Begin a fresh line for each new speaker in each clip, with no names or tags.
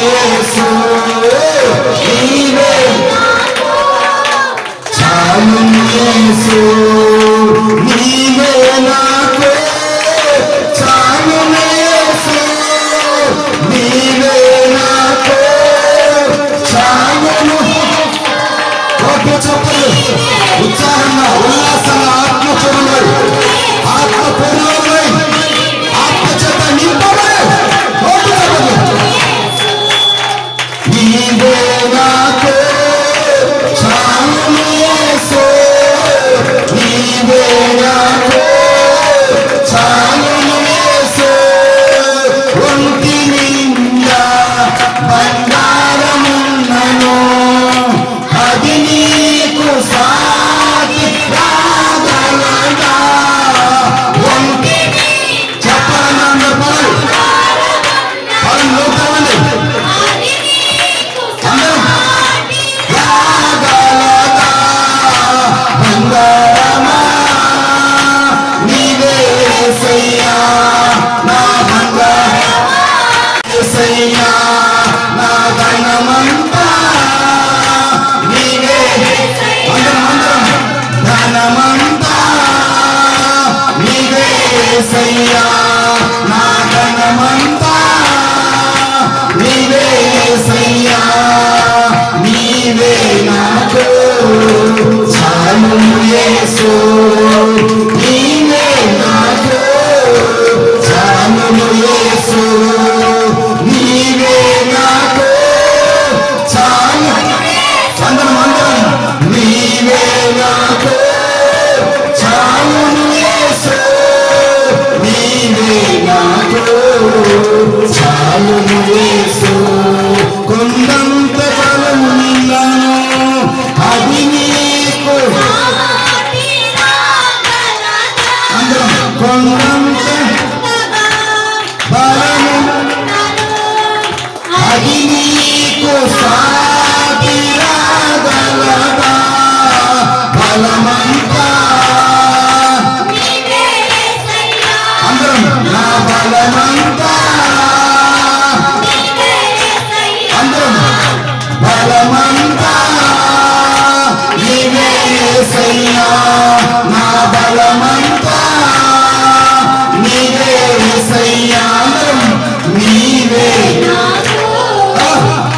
యేసు నీవే చాలును యేసు నీవే నాకు చాలును యేసు నీవే నాకు చాలును. ఓకే చెప్పండి ఉత్సాహంగా ఉల్లాసంగా ఆత్మచరులై ఆత్మపూర్ణులై ఆత్మచేత నింపబడి నీవే నాకు చాలును యేసు నీవే నాకు చాలును యేసు ఒంటి నిండా బంగారమున్నను అది నీకు సాటి రాగలదా ఒంటి చెప్పాలన్న పనులు రాగలదా బంగారమా నీవే యేసయ్యా నా బంగారమా యేసయ్యా నా ధనమంతా నీవే అందరం ధనమంతా నీవే యేసయ్యా నా ధనమంతా నీవే యేసయ్యా నీవే నాకు చాలును యేసు నీవే నాకు చాలును యేసు నీవే నాకు చాలును అందరం నీవే నాకు చాలును యేసు నీవే నాకు చాలును యేసు కొండంత బలమున్నాను అది నీకు అందరం కొండంత బలము అది నీకు సాటి రాగలదా బలమంతా అందరం నా బలమంతా అందరం బలమంతా నీవే యేసయ్యా నా బలమంతా నీవే యేసయ్యా అందరం నీవే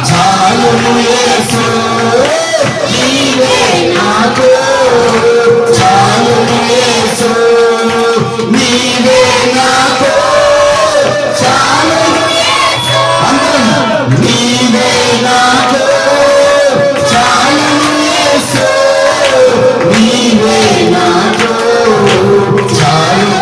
చాలును యేసు నీవే నాకు చాలును యేసు నీవే నాకు చాలును అందరం నీవే నాకు చాలును యేసు నీవే నాకు చాలును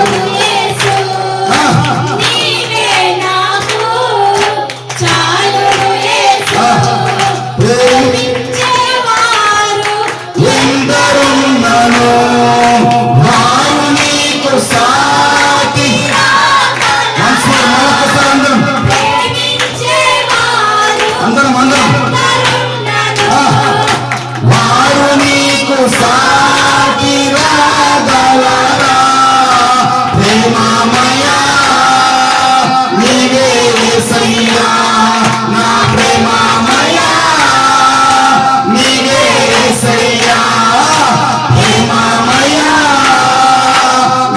ఎందరున్నను వారు నీకు సాటి అందరం వారు నీకు సాటి రాగలరా ప్రేమమయా నీవే యేసయ్యా నా ప్రేమమయా నీవే యేసయ్యా ప్రేమమయా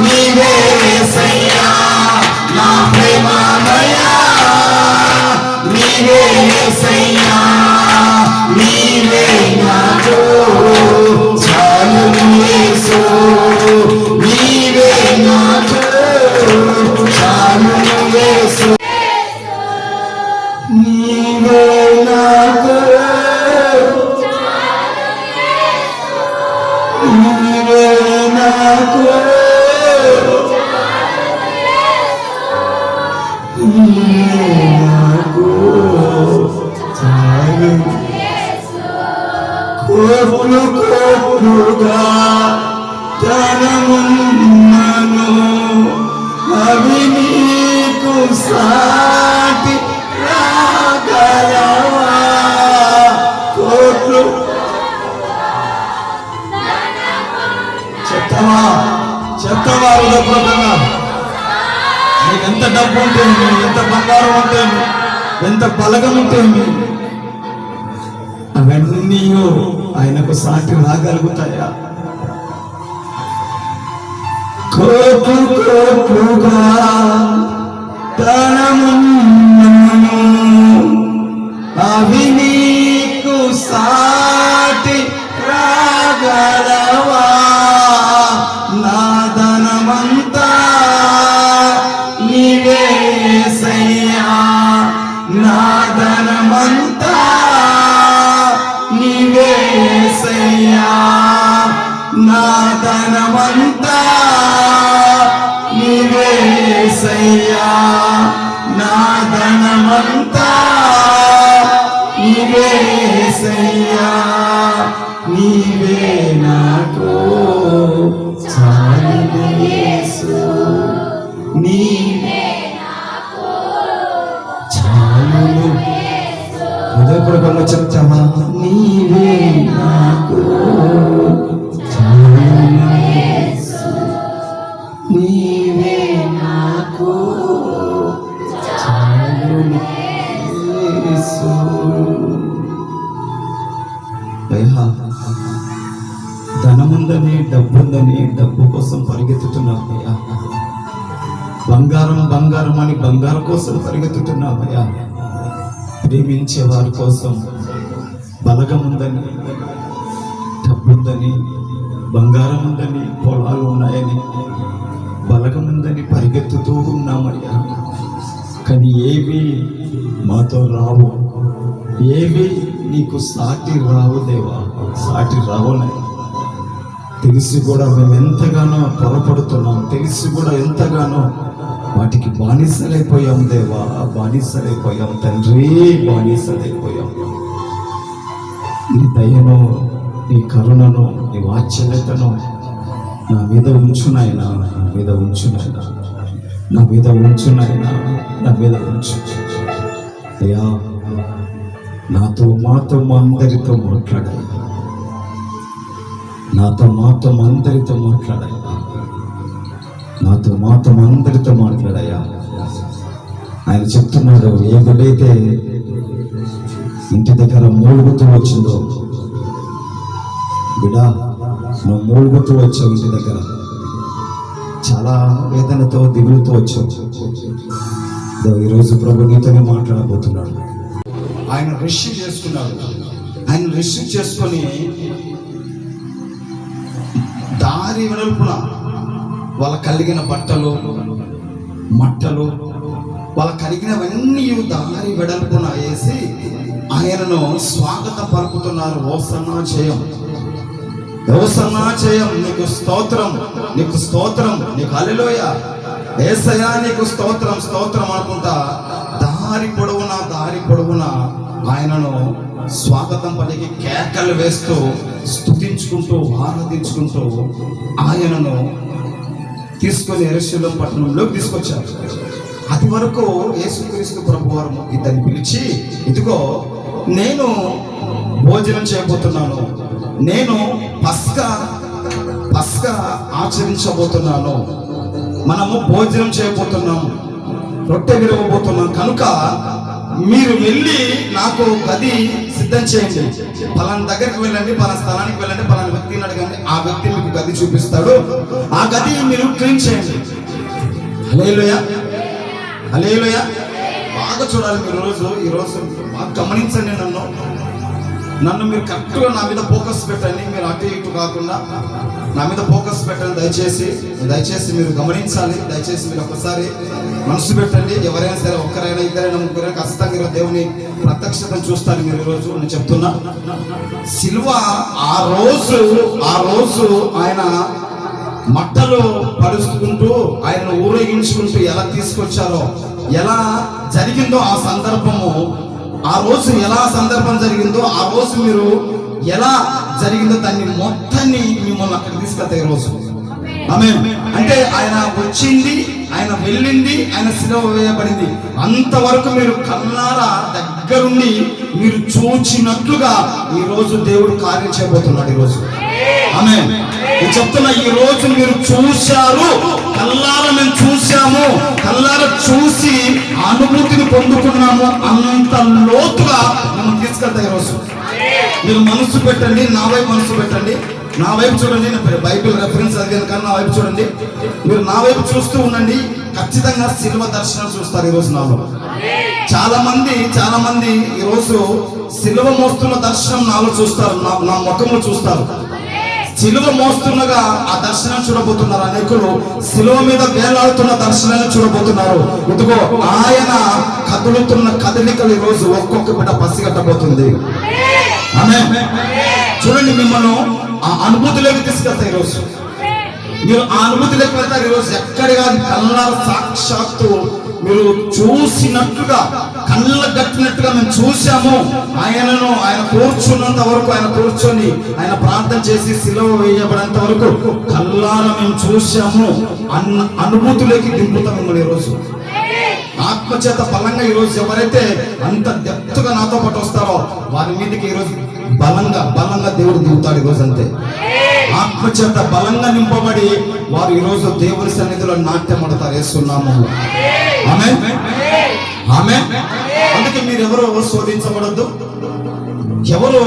నీవే యేసయ్యా నా ప్రేమమయా నీవే యేసయ్యా నీవే నాకు చాలును యేసు నీవే నాకు చాలును యేసు నీవే నాకు నీవే నాకు నీవే నాకు చాలును కోపులు కోపులుగా ధనమున్నను అవి నీకు సాటి రాగలవా కోట్లు చెత్తవా హృదయపూర్వకంగా నీకు ఎంత డబ్బు ఉంటుంది ఎంత బంగారం ఉంటుంది ఎంత బలగం ఉంటే అవన్నీ ఆయనకు సాటి రాగలుగుతాయా? కోట్లుగా ధనమున్నను అవి నీకు సాటి రాగలవా? నా ధనమంతా నీవేసయ్యా, నా ధనమంతా నీవేసయ్యా, నా ధనమంతా నీవేసయ్యా, నా ధనమంతా నీవేసయ్యా, నీవే నాకు చాలును యేసు, నీవే నాకు చాలును. హృదయపూర్వకంగా చెప్తామా? నీవే నాకు చాలును యేసు, నీవే నాకు చాలును యేసు. అయ్యా, ధనముందని డబ్బుందని డబ్బు కోసం పరిగెత్తుతున్నామయ్యా. బంగారం బంగారం అని బంగారం కోసం పరిగెత్తుతున్నామయ్యా. ప్రేమించే వారి కోసం బలగం ఉందని, డబ్బుందని, బంగారం ఉందని, పొలాలు ఉన్నాయని, బలగం ఉందని పరిగెత్తుతూ ఉన్నామయ్యా. కానీ ఏవి మాతో రావు, ఏవి నీకు సాటి రావు దేవా, సాటి రావులే. తెలిసి కూడా మేము ఎంతగానో పొరపడుతున్నాం, తెలిసి కూడా ఎంతగానో వాటికి బానిసలైపోయాం దేవా, బానిసలైపోయాం తండ్రి, బానిసలైపోయాం. నీ దయను, నీ కరుణను, నీ వాత్సల్యతను నా మీద ఉంచునాయనా, నా మీద ఉంచునాయనా, నా మీద ఉంచునాయనా, నా మీద ఉంచు అయ్యా. నాతో మాతో అందరితో మాట్లాడాలి, నాతో మాతో అందరితో మాట్లాడాలి, నాతో మాతో అందరితో మాట్లాడాయా. ఆయన చెప్తున్నాడు, ఏ గుడైతే ఇంటి దగ్గర మూలుగుతూ వచ్చిందో, బిడా నువ్వు మూలుగుతూ వచ్చావు, ఇంటి దగ్గర చాలా వేదనతో దిగులుతూ వచ్చావు. ఈరోజు ప్రభు నీతోనే మాట్లాడబోతున్నాడు. ఆయన రిసీవ్ చేసుకున్నాడు. ఆయన రిసీవ్ చేసుకొని దారి వెడల్పున వాళ్ళ కలిగిన బట్టలు, మట్టలు, వాళ్ళ కలిగినవన్నీ దారి వెడల్పున వేసి ఆయనను స్వాగతం పలుకుతున్నారు. ఓసన్నా జయం, ఓసన్నా జయం, నీకు స్తోత్రం, నీకు స్తోత్రం, నీకు హల్లెలూయా, యేసయ్యా నీకు స్తోత్రం, స్తోత్రం అనుకుంటా దారి పొడవున ఆయనను స్వాగతం పలికి కేకలు వేస్తూ స్తుతించుకుంటూ ఆరాధించుకుంటూ ఆయనను తీసుకొని యెరూషలేము పట్టణంలోకి తీసుకొచ్చారు. అది వరకు యేసుక్రీస్తు ప్రభువారు ఇతన్ని పిలిచి, ఇదిగో నేను భోజనం చేయబోతున్నాను, నేను పస్కా ఆచరించబోతున్నాను, మనము భోజనం చేయబోతున్నాము, రొట్టె విరవబోతున్నాం, కనుక మీరు వెళ్ళి నాకు గది సిద్ధం చేయండి. పలానా దగ్గరికి వెళ్ళండి, పలానా స్థలానికి వెళ్ళండి, పలానా వ్యక్తిని అడగండి, ఆ వ్యక్తి మీకు గది చూపిస్తాడు, ఆ గది మీరు క్లీన్ చేయండి. హల్లెలూయా, హల్లెలూయా. బాగా చూడాలి మీరు ఈరోజు బాగా గమనించండి. నన్ను మీరు కరెక్ట్గా నా మీద ఫోకస్ పెట్టండి, మీరు అటు ఇటు కాకుండా నా మీద ఫోకస్ పెట్టండి. దయచేసి మీరు గమనించాలి. దయచేసి మీరు ఒకసారి మనసు పెట్టండి. ఎవరైనా సరే, ఒక్కరైనా, ఇద్దరైనా, ముగ్గురైనా ఖచ్చితంగా ఈరోజు దేవుని ప్రత్యక్షతను చూస్తారు మీరు. ఈరోజు నేను చెప్తున్నా, సిలువ ఆ రోజు ఆయన మట్టలు పరుచుకుంటూ ఆయన ఊరేగించుకుంటూ ఎలా తీసుకొచ్చారో, ఎలా జరిగిందో ఆ సందర్భము, ఆ రోజు ఎలా సందర్భం జరిగిందో, ఆ రోజు మీరు ఎలా జరిగిందో దాన్ని మొత్తాన్ని మిమ్మల్ని అక్కడికి తీసుకెళ్తాయి. ఈరోజు ఆమేన్. అంటే ఆయన వచ్చింది, ఆయన వెళ్ళింది, ఆయన సిలువ వేయబడింది, అంతవరకు మీరు కన్నారా దగ్గరుండి మీరు చూచినట్లుగా ఈ రోజు దేవుడు కార్యం చేయబోతున్నాడు. ఈరోజు ఆమేన్. నేను చెప్తున్నా, ఈ రోజు మీరు చూశారు, కల్లారా మేము చూశాము, కల్లారా చూసి అనుభూతిని పొందుకున్నాము. అంత లోతుగా మనం తీసుకెళ్తా. ఈరోజు మీరు మనసు పెట్టండి, నా వైపు మనసు పెట్టండి, నా వైపు చూడండి. నేను బైబిల్ రెఫరెన్స్ అడిగాను కానీ నా వైపు చూడండి. మీరు నా వైపు చూస్తూ ఉండండి. ఖచ్చితంగా సిలువ దర్శనం చూస్తారు ఈరోజు నాలో. చాలా మంది ఈరోజు సిలువ మోస్తున్న దర్శనం నాలో చూస్తారు, నా ముఖంలో చూస్తారు. సిలువ మోస్తుండగా ఆ దర్శనం చూడబోతున్నారు. అనేకులు సిలువ మీద వేలాడుతున్న దర్శనాన్ని చూడబోతున్నారు. ఇదిగో ఆయన కదులుతున్న కదలికలు ఈరోజు ఒక్కొక్క బిడ్డ పసిగట్టబోతుంది. ఆమేన్. చూడండి, మిమ్మల్ని ఆ అనుభూతిలోకి తీసుకెళ్తాయి. ఈరోజు మీరు ఆ అనుభూతిలోకి వెళ్తారు. ఈరోజు ఎక్కడ కాదు, కళ్ళ సాక్షాత్తు మీరు చూసినట్టుగా, కళ్ళ గట్టినట్టుగా మేము చూసాము. ఆయన కూర్చున్నంత వరకు, ఆయన కూర్చొని ఆయన ప్రార్థన చేసి సిలువ వేయబడేంత వరకు కళ్ళారా మేము చూసాము అన్న అనుభూతిలోకి దింపుతాం మిమ్మల్ని ఈరోజు. ఆత్మచేత బలంగా ఈరోజు ఎవరైతే అంత డెప్త్గా నాతో పాటు వస్తారో వారి మీదకి ఈరోజు బలంగా దేవుడు దిగుతాడు ఈరోజు. అంతే, ఆత్మచేత బలంగా నింపబడి వారు ఈరోజు దేవుని సన్నిధిలో నాట్యం ఆడతారు యేసు నామములో. ఆమేన్, ఆమేన్. అందుకే మీరు ఎవరు శోధించబడద్దు, ఎవరు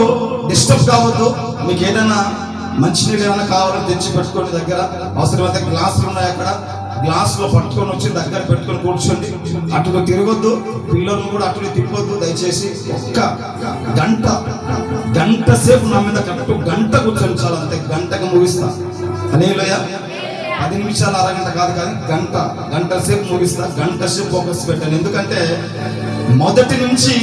డిస్టర్బ్ కావద్దు. మీకు ఏదైనా మంచినీళ్ళు ఏమైనా కావాలని తెచ్చి పెట్టుకోండి దగ్గర. అవసరమైతే గ్లాసులు ఉన్నాయి, అక్కడ గ్లాసులో పట్టుకొని వచ్చి దగ్గర పెట్టుకొని కూర్చోండి. అటు తిరగొద్దు, పిల్లలను కూడా అటు తిప్పొద్దు దయచేసి. ఒక్క గంట సేపు నా మీద కరెక్ట్ గంట కూర్చొని చాలు, అంతే. గంటగా ముగిస్తా. హల్లెలూయా. 10 నిమిషాలు, అరగంట కాదు కానీ గంట సేపు ముగిస్తా. గంట సేపు ఫోకస్ పెట్టాను. ఎందుకంటే మొదటి నుంచి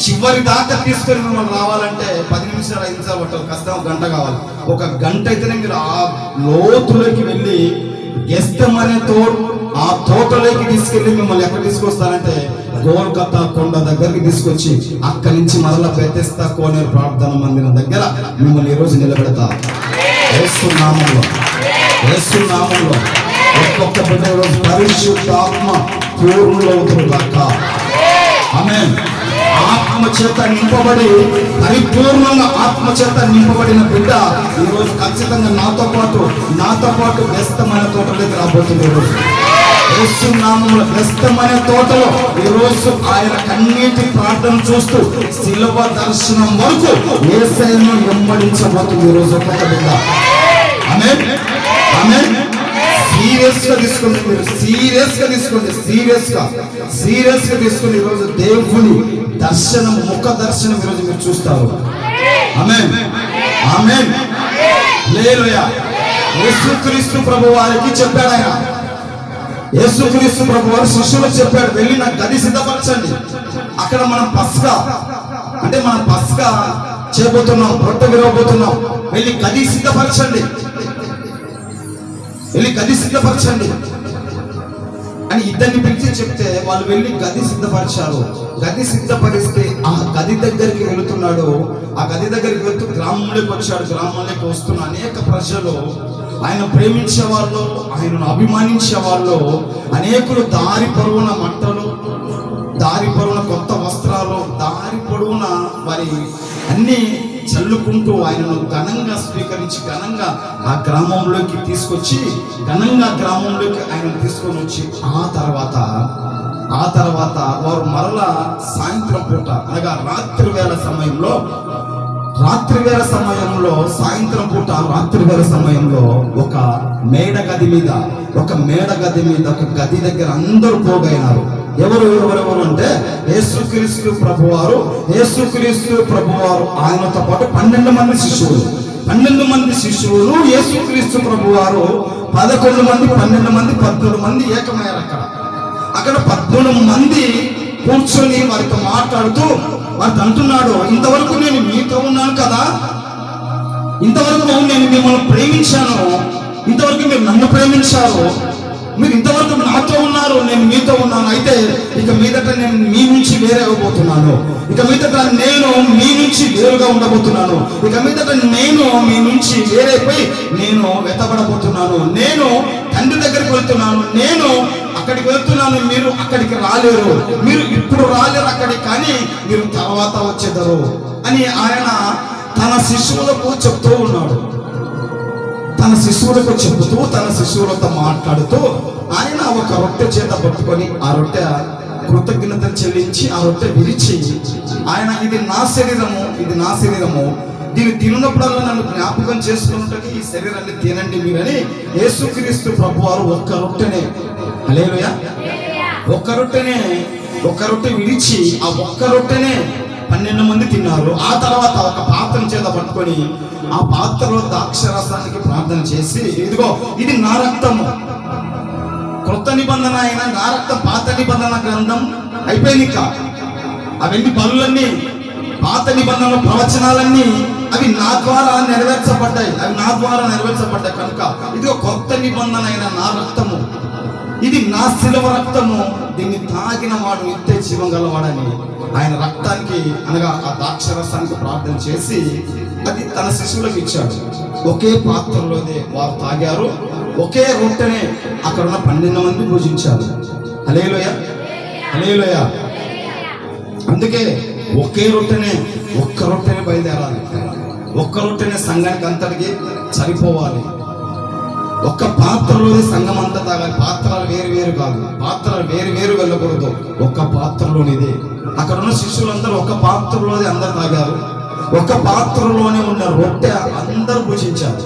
చివరి దాకా తీసుకొని మిమ్మల్ని రావాలంటే 10 నిమిషాలు 5 నిమిషాలు పట్టాలి, కష్టం గంట కావాలి. ఒక గంట అయితేనే మీరు ఆ లోతులోకి వెళ్ళి గెస్తమనే ఆ తోటలోకి తీసుకెళ్లి మిమ్మల్ని ఎక్కడ తీసుకొస్తారంటే గోల్కతా కొండ దగ్గరికి తీసుకొచ్చి అక్కడి నుంచి మరలా బెతెస్దా కోనేరు ప్రార్థన మందిరం దగ్గర మిమ్మల్ని ఈరోజు నిలబెడతా. యేసు నామములో ఒక్కొక్క బిడ్డ ఈరోజు పరిశుద్ధాత్మ పూర్ణులవుతురు గాక. ఆమేన్. ఆత్మచేత నింపబడి పరిపూర్ణంగా ఆత్మచేత నింపబడిన బిడ్డ ఈరోజు ఖచ్చితంగా నాతో పాటు వ్యస్తమైన తోటలోకి రాబోతుంది. ఈరోజు యేసు నామములో వ్యస్తమైన తోటలో ఈరోజు ఆయన కన్నీటి ప్రార్థన చూస్తూ సిలువ దర్శనం వరకు యేసయ్యను వెంబడించబోతుంది ఈరోజు ఒక్కొక్క బిడ్డ. ఆమేన్, ఆమేన్. సీరియస్ గా తీసుకోండి, మీరు సీరియస్ గా తీసుకొని ఈరోజు దేవుని దర్శనం, ముఖ దర్శనం ఈరోజు మీరు చూస్తారు. ఆమేన్, ఆమేన్. హల్లెలూయా. యేసుక్రీస్తు ప్రభు వారికి చెప్పాడు ఆయన. యేసుక్రీస్తు ప్రభు వారు శిష్యులకు చెప్పాడు, వెళ్ళి నాకు గది సిద్ధపరచండి. అక్కడ మనం పస్కా చేయబోతున్నాం, రొట్టె విరవబోతున్నాం. వెళ్ళి గది సిద్ధపరచండి అని ఇద్దరిని పిలిచి చెప్తే వాళ్ళు వెళ్ళి గది సిద్ధపరిచారు. గది సిద్ధపరిస్తే ఆ గది దగ్గరికి వెళుతున్నాడు. ఆ గది దగ్గరికి వెళ్తూ గ్రామంలోకి వచ్చాడు. గ్రామంలోకి వస్తున్న అనేక ప్రజలు, ఆయన ప్రేమించే వాళ్ళు, ఆయనను అభిమానించే వాళ్ళు అనేకులు దారి పొడవున మంటలు, దారి పొడవున కొత్త వస్త్రాలు, దారి పొడవున వారి అన్ని చల్లుకుంటూ ఆయనను ఘనంగా స్వీకరించి ఘనంగా ఆ గ్రామంలోకి తీసుకొచ్చి ఆయన తీసుకొని వచ్చి ఆ తర్వాత వారు మరలా సాయంత్రం పూట అనగా రాత్రి వేళ సమయంలో ఒక మేడ గది మీద ఒక గది దగ్గర అందరూ పోగైనారు. ఎవరు అంటే యేసుక్రీస్తు ప్రభువారు ఆయనతో పాటు 12 మంది శిష్యులు యేసుక్రీస్తు ప్రభువారు 11 మంది 12 మంది 14 మంది ఏకమయ్యారు. అక్కడ 14 మంది కూర్చొని వారితో మాట్లాడుతూ వారితో అంటున్నాడు, ఇంతవరకు నేను మీతో ఉన్నాను కదా, ఇంతవరకు నేను మిమ్మల్ని ప్రేమించాను, ఇంతవరకు మీరు నన్ను ప్రేమించారు, మీరు ఇంతవరకు నాతో ఉన్నారు, నేను మీతో ఉన్నాను. అయితే ఇక మీదట నేను మీ నుంచి వేరే అవ్వబోతున్నాను, ఇక మీదట నేను మీ నుంచి వేరుగా ఉండబోతున్నాను, ఇక మీదట నేను మీ నుంచి వేరైపోయి నేను వెతబడబోతున్నాను, నేను తండ్రి దగ్గరికి వెళ్తున్నాను, నేను అక్కడికి వెళ్తున్నాను, మీరు అక్కడికి రాలేరు, మీరు ఇప్పుడు రాలేరు అక్కడికి, కానీ మీరు తర్వాత వచ్చేదరు అని ఆయన తన శిష్యులకు చెప్తూ ఉన్నాడు. తన శిశువులకు చెబుతూ తన శిశువులతో మాట్లాడుతూ ఆయన ఒక రొట్టె చేత పట్టుకొని ఆ రొట్టె కృతజ్ఞతలు చెల్లించి ఆ రొట్టె విరిచి ఆయన ఇది నా శరీరము దీన్ని తిన్నప్పుడల్లా నన్ను జ్ఞాపకం చేసుకున్నట్టుగా ఈ శరీరాన్ని తినండి మీరని యేసుక్రీస్తు ప్రభువారు ఒక్క రొట్టెనే హల్లెలూయా ఒక్క రొట్టె విరిచి ఆ ఒక్క రొట్టెనే 12 మంది తిన్నారు. ఆ తర్వాత ఒక పాత్ర చేత పట్టుకొని ఆ పాత్రలో ద్రాక్షరసానికి ప్రార్థన చేసి ఇదిగో ఇది నా రక్తము, క్రొత్త నిబంధన అయిన నా రక్తం, పాత నిబంధన గ్రంథం అయిపోయింది. ఇంకా అవన్నీ పనులన్నీ పాత నిబంధనల ప్రవచనాలన్నీ అవి నా ద్వారా నెరవేర్చబడ్డాయి కనుక ఇదిగో కొత్త నిబంధన అయిన నా రక్తము, ఇది నా శిలువ రక్తము, దీన్ని తాగిన వాడు నిత్య జీవం గలవాడని ఆయన రక్తానికి అనగా ఆ ద్రాక్షరసానికి ప్రార్థన చేసి అది తన శిశువులకు ఇచ్చాడు. ఒకే పాత్రలోనే వారు తాగారు, ఒకే రొట్టెనే అక్కడ ఉన్న 12 మంది భుజించారు. హల్లెలూయా హల్లెలూయా. అందుకే ఒక్క రొట్టెనే బయలుదేరాలి, ఒక్క రొట్టెనే సంఘానికి అంతటికి సరిపోవాలి. ఒక్క పాత్రలోనే సంఘం అంతా తాగాలి. పాత్రలు వేరు కాదు, పాత్రలు వేరు వెళ్ళకూడదు, ఒక్క పాత్రలోనిదే. అక్కడ ఉన్న శిష్యులందరూ ఒక పాత్రలోనే అందరు తాగారు, ఒక పాత్రలోనే ఉన్న రొట్టె అందరూ భుజించారు.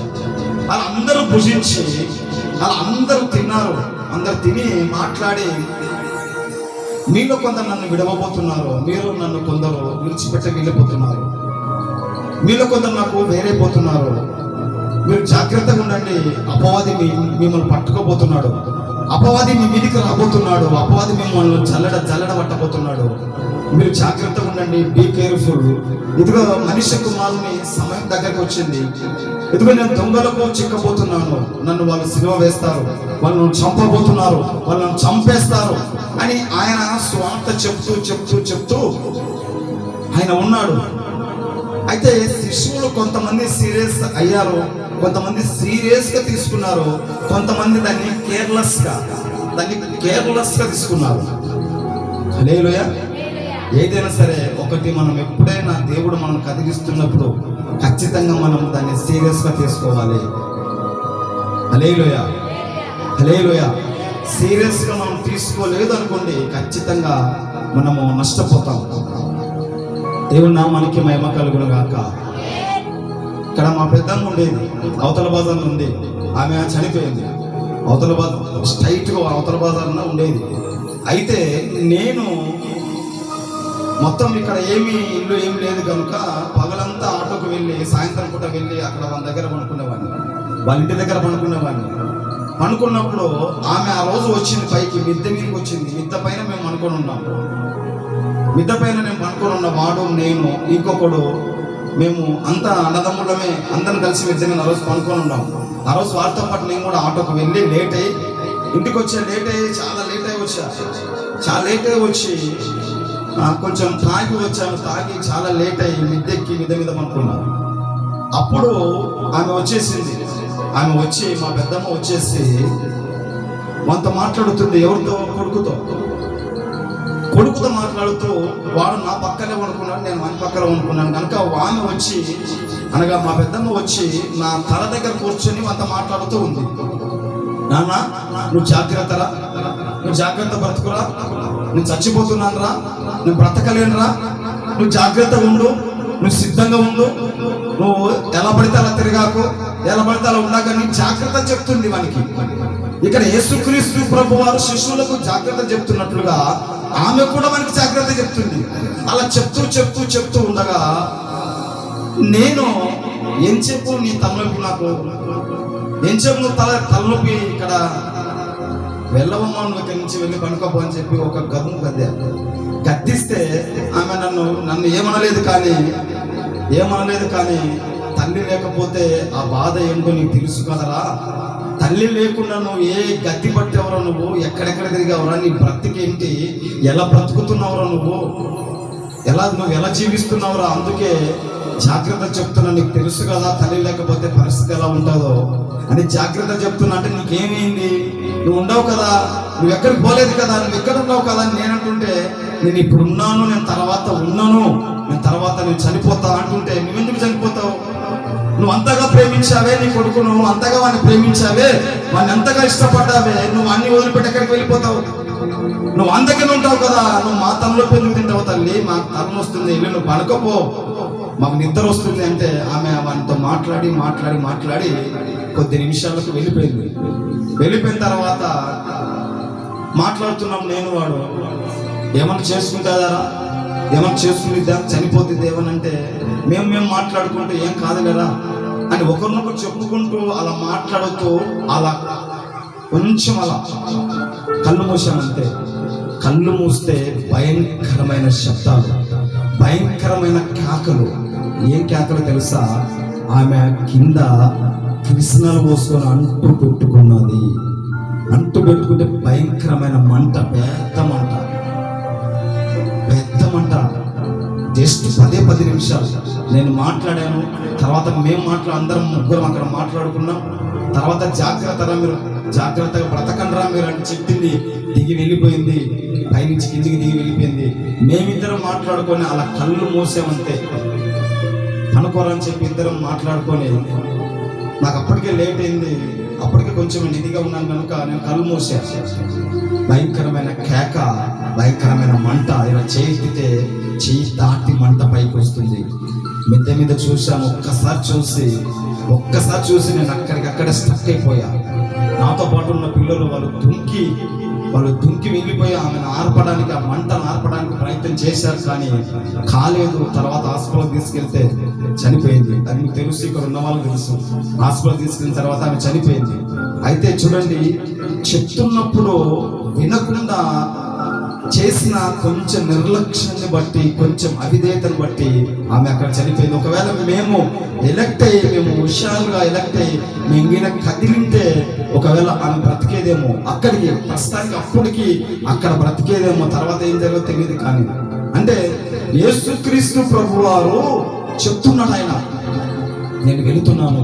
అలా అందరూ భుజించి అలా అందరూ తిన్నారు. అందరు తిని మాట్లాడి మీలో కొందరు నన్ను విడవబోతున్నారు, మీరు నన్ను కొందరు విడిచిపెట్టి వెళ్ళిపోతున్నారు, మీలో కొందరు నాకు వేరైపోతున్నారు, మీరు జాగ్రత్తగా ఉండండి, అపవాది మిమ్మల్ని పట్టుకోబోతున్నాడు, అపవాది మీ మీదికి రాబోతున్నాడు, అపవాది మిమ్మల్ని జల్లడ పట్టబోతున్నాడు, మీరు జాగ్రత్తగా ఉండండి, బీ కేర్ఫుల్. ఇదిగో మనిషి కుమారుని సమయం దగ్గరకు వచ్చింది, ఇదిగో నేను దొంగలకు చిక్కబోతున్నాను, నన్ను వాళ్ళు సిలువ వేస్తారు, వాళ్ళను చంపబోతున్నారు, వాళ్ళను చంపేస్తారు అని ఆయన స్వార్థ చెప్తూ ఆయన ఉన్నాడు. అయితే శిష్యులు కొంతమంది సీరియస్ అయ్యారు, కొంతమంది సీరియస్గా తీసుకున్నారు, కొంతమంది దాన్ని కేర్లెస్గా తీసుకున్నారు. హల్లెలూయా. ఏదైనా సరే ఒకటి, మనం ఎప్పుడైనా దేవుడు మనం కదిలిస్తున్నప్పుడు ఖచ్చితంగా మనం దాన్ని సీరియస్గా తీసుకోవాలి. హల్లెలూయా హల్లెలూయా. సీరియస్గా మనం తీసుకోలేదు అనుకోండి, ఖచ్చితంగా మనము నష్టపోతాం. దేవుని నామానికి మహిమ కలుగును గాక. ఇక్కడ మా పెద్దమ్మ ఉండేది, అవతల బజార్లో ఉంది, ఆమె చనిపోయింది. అవతల బజార్ స్ట్రైట్గా అవతల బజార్లో ఉండేది. అయితే నేను మొత్తం ఇక్కడ ఏమీ లేదు కనుక పగలంతా ఆటోకు వెళ్ళి సాయంత్రం పూట వెళ్ళి అక్కడ వాళ్ళ దగ్గర పనుకునేవాడిని, వాళ్ళ ఇంటి దగ్గర పనుకునేవాడిని. పనుకున్నప్పుడు ఆమె ఆ రోజు వచ్చింది, పైకి మిద్దె మీదకి వచ్చింది. మిద్దె పైన మేము అనుకొని ఉన్నాం, మిద్దె పైన నేను పనుకొని ఉన్న వాడు, నేను, ఇంకొకడు, మేము అంతా అన్నదమ్ములమే, అందరం కలిసి మిద్దె మీద ఆ రోజు పనుకొని ఉన్నాం. ఆ రోజు వారితో పాటు నేను కూడా ఆటోకు వెళ్ళి లేట్ అయ్యి ఇంటికి చాలా లేట్ అయ్యి వచ్చి కొంచెం తాగి వచ్చాను. తాగి చాలా లేట్ అయ్యి మిద్దె మీద పనుకున్నాను. అప్పుడు ఆమె వచ్చేసింది. ఆమె వచ్చి, మా పెద్దమ్మ వచ్చేసి మనతో మాట్లాడుతుంది. ఎవరితో? కొడుకుతో మాట్లాడుతూ, వాడు నా పక్కనే వండుకున్నాడు, నేను వాని పక్కన వండుకున్నాను కనుక ఆమె వచ్చి అనగా మా పెద్దమ్మ వచ్చి నా తల దగ్గర కూర్చొని మనతో మాట్లాడుతూ ఉంది. నాన్న, నువ్వు జాగ్రత్త బ్రతుకురా, నేను చచ్చిపోతున్నాను రా, నేను బ్రతకలేనురా, నువ్వు జాగ్రత్తగా ఉండు, నువ్వు సిద్ధంగా ఉండు, నువ్వు ఎలా పడితే అలా తిరగాకు, ఎలా పడితే అలా ఉన్నాక నీ జాగ్రత్త చెప్తుంది మనకి. ఇక్కడ యేసుక్రీస్తు ప్రభు వారు శిష్యులకు జాగ్రత్త చెప్తున్నట్లుగా ఆమె కూడా మనకి జాగ్రత్త చెప్తుంది. అలా చెప్తూ ఉండగా నేను ఎంతసేపు నీ తలనొప్పి, నాకు ఎంతసేపు నువ్వు తలనొప్పి, ఇక్కడ వెళ్ళవమ్మా, నువ్వు ఇక్కడి నుంచి వెళ్ళి పనుకోపో అని చెప్పి ఒక గద్దిస్తే ఆమె నన్ను ఏమనలేదు కానీ తల్లి లేకపోతే ఆ బాధ ఏంటో నీకు తెలుసు కదరా, తల్లి లేకుండా నువ్వు ఏ గతి పట్టేవరో, నువ్వు ఎక్కడెక్కడ తిరిగావరా, నీ బ్రతికేంటి, ఎలా బ్రతుకుతున్నావురా, నువ్వు ఎలా జీవిస్తున్నావురా, అందుకే జాగ్రత్త చెప్తున్నా, నీకు తెలుసు కదా తల్లి లేకపోతే పరిస్థితి ఎలా ఉంటుందో అని జాగ్రత్త చెప్తున్నా. అంటే నీకేమైంది, నువ్వు ఉండవు కదా, నువ్వు ఎక్కడికి పోలేదు కదా, నువ్వు ఎక్కడ ఉన్నావు కదా అని నేనంటుంటే, నేను ఇప్పుడు ఉన్నాను, నేను తర్వాత ఉన్నాను, నేను చనిపోతా అంటుంటే, నువ్వెందుకు చనిపోతావు? నువ్వు అంతగా ప్రేమించావే నీ కొడుకును, అంతగా వాడిని ప్రేమించావే, వాడిని ఎంతగా ఇష్టపడ్డావే, నువ్వు అన్ని వదిలిపెట్టి ఎక్కడికి వెళ్ళిపోతావు? నువ్వు అందుకని ఉంటావు కదా, నువ్వు మా తనలో పెళ్ళి తింటావు తల్లి, మాకు తరం వస్తుంది, వెళ్ళి నువ్వు పడుకోపో, మాకు నిద్ర వస్తుంది అంటే ఆమె వానితో మాట్లాడి మాట్లాడి మాట్లాడి కొద్ది నిమిషాలకు వెళ్ళిపోయింది. వెళ్ళిపోయిన తర్వాత మాట్లాడుతున్నాం నేను వాడు, ఏమన్నా చేసుకుంటారా, ఏమన్నా చేసుకునిద్దా, చనిపోతుంది ఏమనంటే మేము మాట్లాడుకుంటూ ఏం కాదు కదా అని ఒకరినొకరు చెప్పుకుంటూ అలా మాట్లాడుతూ అలా కొంచెం అలా కళ్ళు మూసామంటే, కళ్ళు మూస్తే భయంకరమైన శబ్దాలు, భయంకరమైన కేకలు. ఏం కేకలు తెలుసా? ఆమె కింద కృష్ణలు పోసుకొని అంటు పెట్టుకున్నది. అంటు పెట్టుకుంటే భయంకరమైన మంట, పెద్ద మంట, పెద్ద మంట. జస్ట్ 10 నిమిషాలు నేను మాట్లాడాను. తర్వాత మేము అందరం ముగ్గురం అక్కడ మాట్లాడుకున్నాం. తర్వాత జాగ్రత్తగా బ్రతకండ్రా మీరు అని చెప్పింది, దిగి వెళ్ళిపోయింది, పైనుంచి కిందికి దిగి వెళ్ళిపోయింది. మేమిద్దరం మాట్లాడుకొని అలా కళ్ళు మూసామంతే, అనుకోరని చెప్పి ఇద్దరం మాట్లాడుకొని, నాకు అప్పటికే లేట్ అయింది, అప్పటికే కొంచెం నిధిగా ఉన్నాను కనుక నేను కళ్ళు మూసా. భయంకరమైన కేక, భయంకరమైన మంట. ఇలా చేయితే చెయ్యి దాటి మంట పైకి వస్తుంది. మిద్దె మీద చూశాను, ఒక్కసారి చూసి నేను అక్కడికక్కడే స్టక్ అయిపోయా. నాతో పాటు ఉన్న పిల్లలు వాళ్ళు దుంకి వెళ్ళిపోయి ఆమెను ఆర్పడానికి, ఆ మంటను ఆర్పడానికి ప్రయత్నం చేశారు, కానీ కాలేదు. తర్వాత హాస్పిటల్ తీసుకెళ్తే చనిపోయింది. అది మీకు తెలుసు, ఇక్కడ ఉన్న వాళ్ళు తెలుసు. హాస్పిటల్ తీసుకెళ్ళిన తర్వాత ఆమె చనిపోయింది. అయితే చూడండి, చెప్తున్నప్పుడు వినకుండా చేసిన కొంచెం నిర్లక్ష్యాన్ని బట్టి, కొంచెం అవిధేయతను బట్టి ఆమె అక్కడ చనిపోయింది. ఒకవేళ మేము హుషారుగా ఎలక్ట్ అయ్యి మేము కదిలింటే ఒకవేళ ఆమె బ్రతికేదేమో, అక్కడికి ప్రస్తుతానికి అప్పటికి అక్కడ బ్రతికేదేమో. తర్వాత ఏం జరిగిందో తెలియదు. కానీ అంటే యేసుక్రీస్తు ప్రభువారు చెప్తున్నాడు, ఆయన నేను వెళుతున్నాను.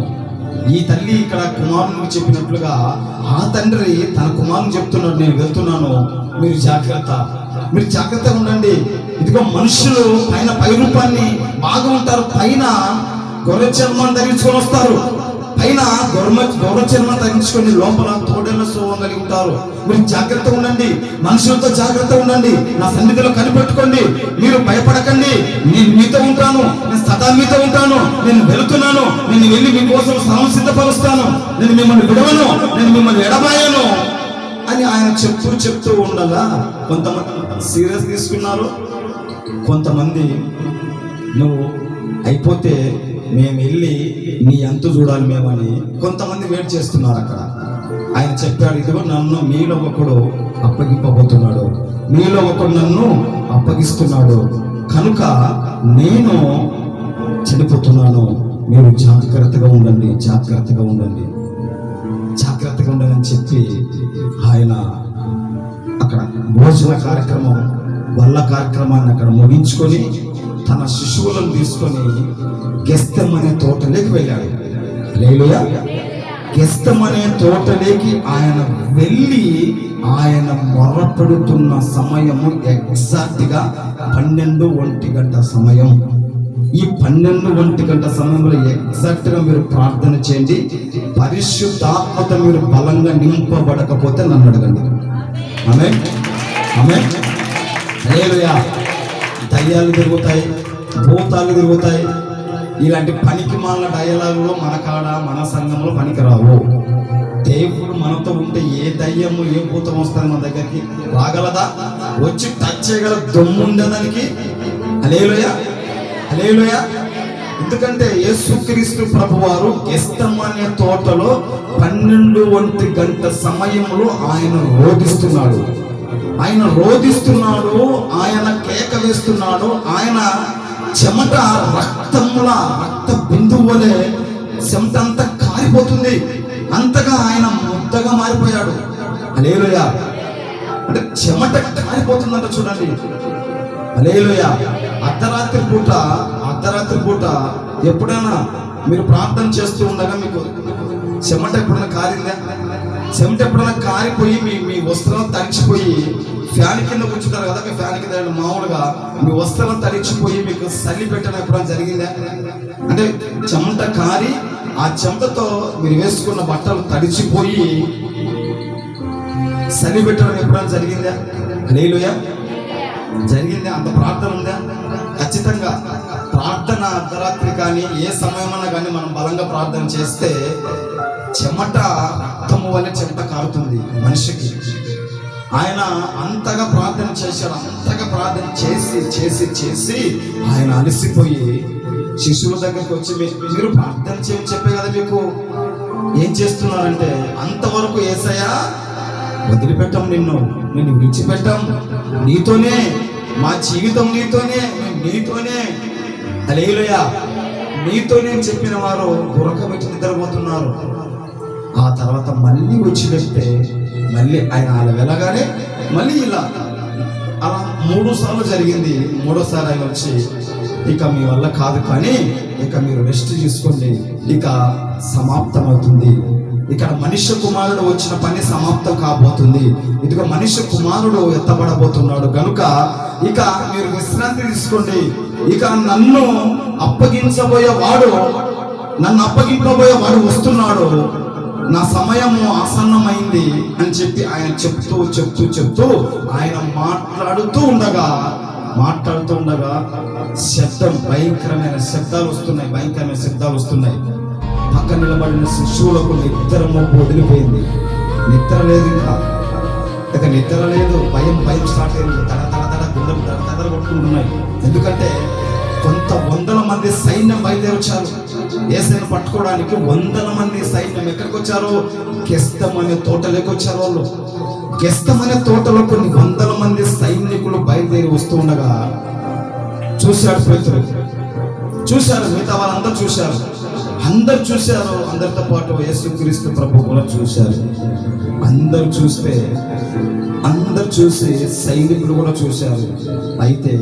ఈ తల్లి ఇక్కడ కుమారునికి చెప్పినట్లుగా ఆ తండ్రి తన కుమారుని చెప్తున్నాడు, నేను వెళ్తున్నాను, మీరు జాగ్రత్తగా ఉండండి. ఇదిగో మనుషులు పై రూపాన్ని బాగా ఉంటారు, పైన గొర్రె చర్మాన్ని ధరించుకొని వస్తారు, పైన గొర్రె చర్మాన్ని ధరించుకొని లోపల తోడేళ్ల స్వభావం కలిగి ఉంటారు. మీరు జాగ్రత్తగా ఉండండి, మనుషులతో జాగ్రత్తగా ఉండండి, నా సన్నిధిలో కనిపెట్టుకోండి, మీరు భయపడకండి, నేను మీతో ఉంటాను, నేను సదా మీతో ఉంటాను, నేను వెళుతున్నాను, నేను వెళ్ళి మీకోసం స్థలం సిద్ధపరుస్తాను, నేను మిమ్మల్ని విడవను, నేను మిమ్మల్ని ఎడబాయను అని ఆయన చెప్తూ ఉండగా కొంతమంది సీరియస్ తీసుకున్నారు. కొంతమంది నువ్వు అయిపోతే మేము వెళ్ళి నీ అంతు చూడాలి మేమని కొంతమంది వెయిట్ చేస్తున్నారు అక్కడ. ఆయన చెప్పాడు, ఇదిగో నన్ను మీలో ఒకడు అప్పగింపబోతున్నాడు, మీలో ఒకడు నన్ను అప్పగిస్తున్నాడు, కనుక నేను చనిపోతున్నాను, మీరు జాగ్రత్తగా ఉండండి అని చెప్పి ఆయన అక్కడ భోజన కార్యక్రమం, వల్ల కార్యక్రమాన్ని అక్కడ ముగించుకొని తన శిశువులను తీసుకొని గెస్తమనే తోటలోకి వెళ్ళాడు. హల్లెలూయా. గెస్తమనే తోటలోకి ఆయన వెళ్ళి ఆయన మొర్రపెడుతున్న సమయము ఎగ్జాక్ట్ గా 12 సమయం. ఈ 12 సమయంలో ఎగ్జాక్ట్ గా మీరు ప్రార్థన చేయండి. పరిశుద్ధాత్మత మీరు బలంగా నింపబడకపోతే నన్ను అడగండి. ఆమేన్. హల్లెలూయా. దయ్యాలు తిరుగుతాయి, భూతాలు తిరుగుతాయి. ఇలాంటి పనికి మాల డయలాగులు మన కాడ, మన సంఘంలో పనికిరావు. దేవుడు మనతో ఉంటే ఏ దయ్యము ఏ భూతం వస్తుంది మన దగ్గరికి రాగలదా? వచ్చి టచ్ చేయగల దమ్ము ఉండేదానికి. హల్లెలూయా. ఎందుకంటే యేసుక్రీస్తు ప్రభువారు గెస్తమనే తోటలో 12 సమయంలో ఆయన రోధిస్తున్నాడు, ఆయన కేక వేస్తున్నాడు. ఆయన చెమట రక్త బిందువు వలె చెమట అంతా కారిపోతుంది, అంతగా ఆయన ముద్దగా మారిపోయాడు. హల్లెలూయా. అంటే చెమట కారిపోతుందంట చూడండి. హల్లెలూయా. అర్ధరాత్రి పూట ఎప్పుడైనా మీరు ప్రార్థన చేస్తూ ఉండగా మీకు చెమట ఎప్పుడైనా కారిందా? చెమట ఎప్పుడైనా కారిపోయి మీ వస్త్రాలు తడిచిపోయి ఫ్యాన్ కింద కూర్చుంటారు కదా, ఫ్యాన్ కింద మామూలుగా మీ వస్త్రాలు తడిచిపోయి మీకు చలి పెట్టడం ఎప్పుడైనా జరిగిందా? అంటే చెమట కారి ఆ చెమటతో మీరు వేసుకున్న బట్టలు తడిచిపోయి చలి పెట్టడం ఎప్పుడైనా జరిగిందా? హల్లెలూయా. జరిగిందా? అంత ప్రార్థన ఉందా? ఖచ్చితంగా ప్రార్థన అర్ధరాత్రి కానీ ఏ సమయమన్నా కానీ మనం బలంగా ప్రార్థన చేస్తే చెమట రక్తము వల్ల చెమట కారుతుంది మనిషికి. ఆయన అంతగా ప్రార్థన చేశాడు. అంతగా ప్రార్థన చేసి చేసి చేసి ఆయన అలసిపోయి శిష్యుల దగ్గరికి వచ్చి మీరు ప్రార్థన చేయని చెప్పే కదా మీకు, ఏం చేస్తున్నారంటే అంతవరకు యేసయ్యా వదిలిపెట్టాం, నిన్ను విడిచిపెట్టాం, నీతోనే మా జీవితం, నీతోనే హల్లెలూయా నీతోనే చెప్పిన వారు గురకబెట్టి నిద్రపోతున్నారు. ఆ తర్వాత మళ్ళీ వచ్చి వెళ్తే మళ్ళీ ఆయన అలా వెళ్ళగానే మళ్ళీ ఇలా అలా 3 సార్లు జరిగింది. 3వ సారి ఆయన వచ్చి ఇక మీ వల్ల కాదు, కానీ ఇక మీరు రెస్ట్ తీసుకోండి, ఇక సమాప్తం అవుతుంది, ఇక్కడ మనుష్య కుమారుడు వచ్చిన పని సమాప్తం కాబోతుంది, ఇదిగో మనుష్య కుమారుడు ఎత్తబడబోతున్నాడు కనుక ఇక మీరు విశ్రాంతి తీసుకోండి, ఇక నన్ను అప్పగింపబోయే వాడు వస్తున్నాడు, నా సమయము ఆసన్నమైంది అని చెప్పి ఆయన చెప్తూ ఆయన మాట్లాడుతూ ఉండగా శబ్దం, భయంకరమైన శబ్దాలు వస్తున్నాయి. పక్క నిలబడిన శిశువులకు నిద్ర మబ్బు వదిలిపోయింది. నిద్ర లేదు, ఇక నిద్ర లేదు. భయం స్టార్ట్ అయింది. తడ గుండెలు తడ కొట్టుకుంటున్నాయి. ఎందుకంటే కొంత 100 మంది సైన్యం బయలుదేరి వచ్చారు యేసయ్యను పట్టుకోవడానికి. 100 మంది సైన్యం ఎక్కడికి వచ్చారు? గెస్తమనే తోటలోకి వచ్చారు. వాళ్ళు గెస్తమనే తోటలో కొన్ని 100 మంది సైనికులు బయలుదేరి వస్తూ ఉండగా చూశాడు పేతురు, చూశారు, మిగతా వాళ్ళందరూ చూశారు. అందరితో పాటు యేసుక్రీస్తు ప్రభు కూడా చూశారు. అందరూ చూసి సైనికులు కూడా చూశారు. అయితే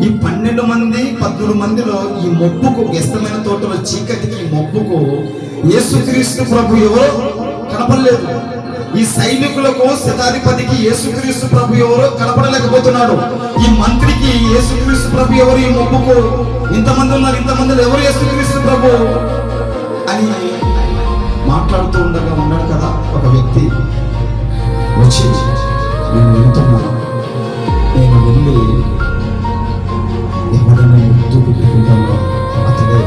ఈ 13 మందిలో ఈ మొబ్బుకు, గెస్తమైన తోటలో చీకటికి మొబ్బుకు యేసుక్రీస్తు ప్రభు ఎవరో కనపడలేదు. ఈ సైనికులకు, శతాధిపతికి యేసుక్రీస్తు ప్రభు ఎవరో కనపడలేకపోతున్నాడు. ఈ మంత్రికి యేసుక్రీస్తు ప్రభు ఎవరు? ఈ మొబ్బుకు ఇంతమంది ఉన్నారు, ఇంతమందిలో ఎవరు యేసుక్రీస్తు ప్రభు అని మాట్లాడుతూ ఉన్నాడు కదా. ఒక వ్యక్తి వచ్చి నేను వెళ్తున్నాను, నేను వెళ్ళి ఎవరైనా ముద్దు పెట్టుకుంటానో అతడే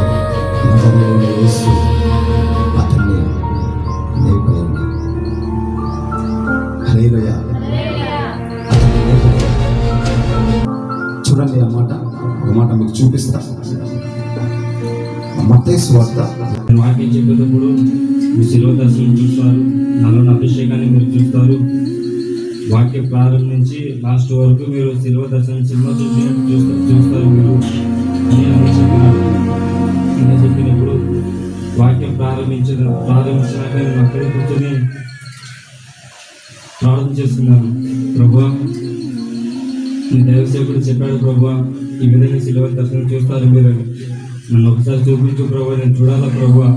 నజరేయుడైన యేసు, అతన్ని లేపేయండి. హల్లెలూయా. చూడండి ఆ మాట మీకు చూపిస్తా. మత్తయి సువార్త
వాక్యం చెప్పేటప్పుడు మీ శిలువ దర్శనం చూస్తారు, నాలో అభిషేకాన్ని మీరు చూస్తారు. వాక్యం ప్రారంభించి లాస్ట్ వరకు మీరు శిలువ దర్శనం సినిమా చూస్తారు మీరు అని చెప్పినప్పుడు వాక్యం ప్రారంభించినాక నేను అక్కడే కూర్చొని ప్రార్థన చేసుకున్నాను. ప్రభువా, మీ దైవసేవకుడు చెప్పాడు, ప్రభువా ఈ విధంగా శిలువ దర్శనం చూస్తారు మీరు, నన్ను ఒకసారి చూపించు ప్రభువా, నేను చూడాలా ప్రభువా,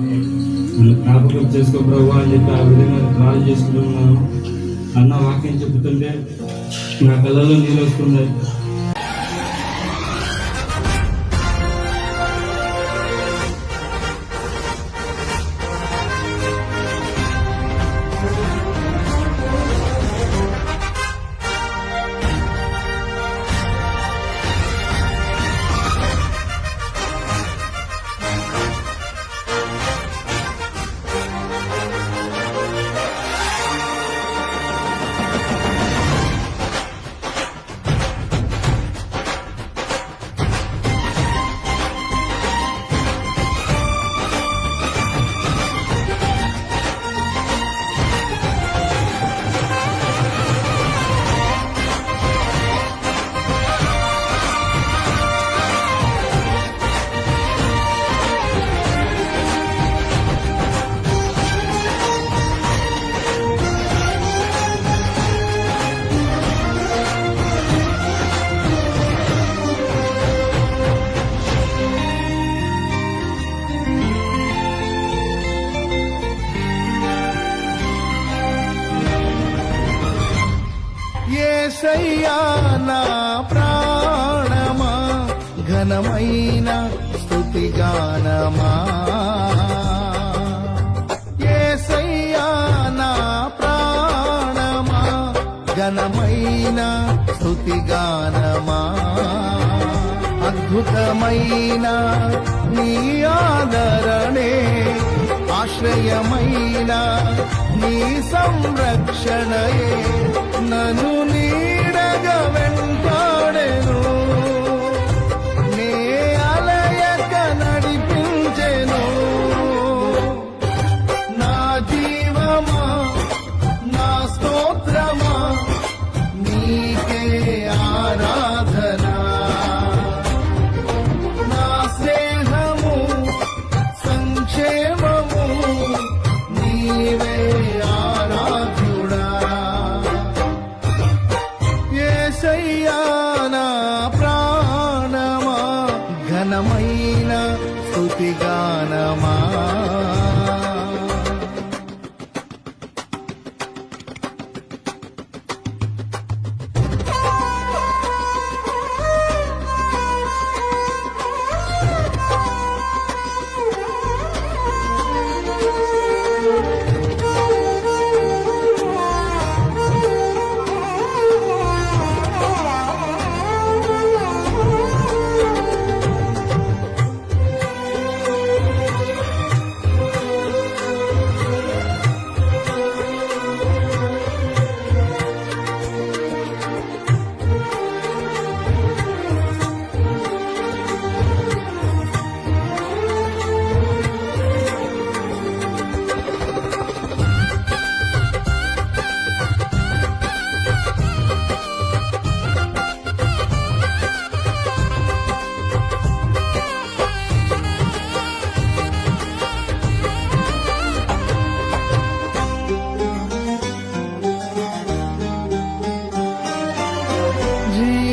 నన్ను జ్ఞాపకం చేసుకో ప్రభువా అని చెప్పి ఆ విధంగా ప్రార్థన చేసుకుంటున్నాను. అన్న వాక్యం చెబుతుంటే నా కళ్ళలో నీళ్ళు వస్తున్నాయి.
ఘనమైన స్తుతి గానమా యేసయ్యా నా ప్రాణమా ఘనమైన స్తుతి గానమా అద్భుతమైన నీ ఆదరణే ఆశ్రయమైన నీ సంరక్షణయే నన్ను నీడగా వెంటాడెను నే అలయక నడిపించెను నా జీవమా నా స్తోత్రమా నీకే ఆరాధన నా స్నేహము సంక్షేమము నీవే ఆరాధ్యుడా యేసయ్యా నా ప్రాణమా ఘనమైన స్తుతి గానమా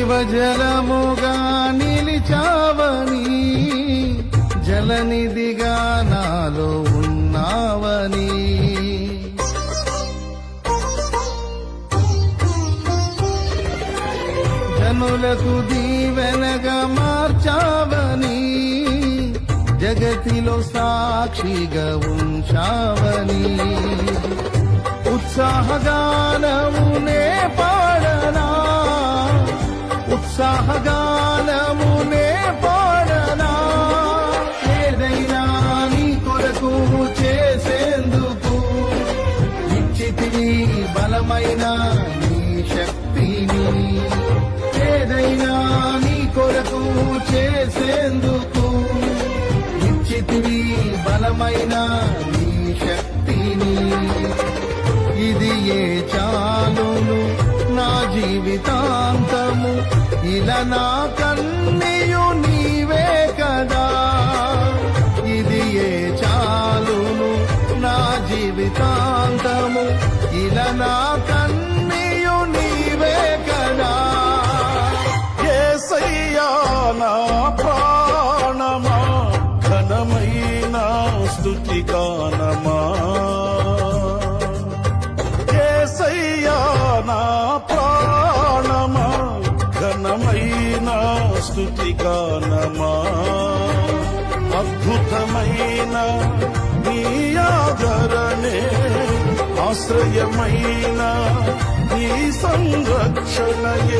జీవజలముగా నిలిచావని జలనిధిగా నాలో ఉన్నావని జనులకు దీవెనగా మార్చావని జగతిలో సాక్షిగా ఉంచావని ఉత్సాహగానమునే పాడనా ఉత్సాహగానమునే పాడనా ఏదైనా నీ కొరకు చేసేందుకు ఇచ్చితివి బలమైన నీ శక్తిని ఏదైనా నీ కొరకు చేసేందుకు ఇచ్చితివి బలమైన నీ శక్తిని ఇది ఏ చాలును నా జీవితాంతము ఇలా నా కన్నీయు నీవే కదా ఇది ఏ చాలును నా జీవితాంతము ఇలా నా కన్నీయు నీవే కదా
యేసయ్యా నా ప్రాణమా ఘనమైన స్తుతి గానమా యేసయ్యా నా ప్రాణమా ఘనమైన స్తుతి గానమా అద్భుతమైన నీ ఆదరణే ఆశ్రయమైన నీ సంరక్షణయే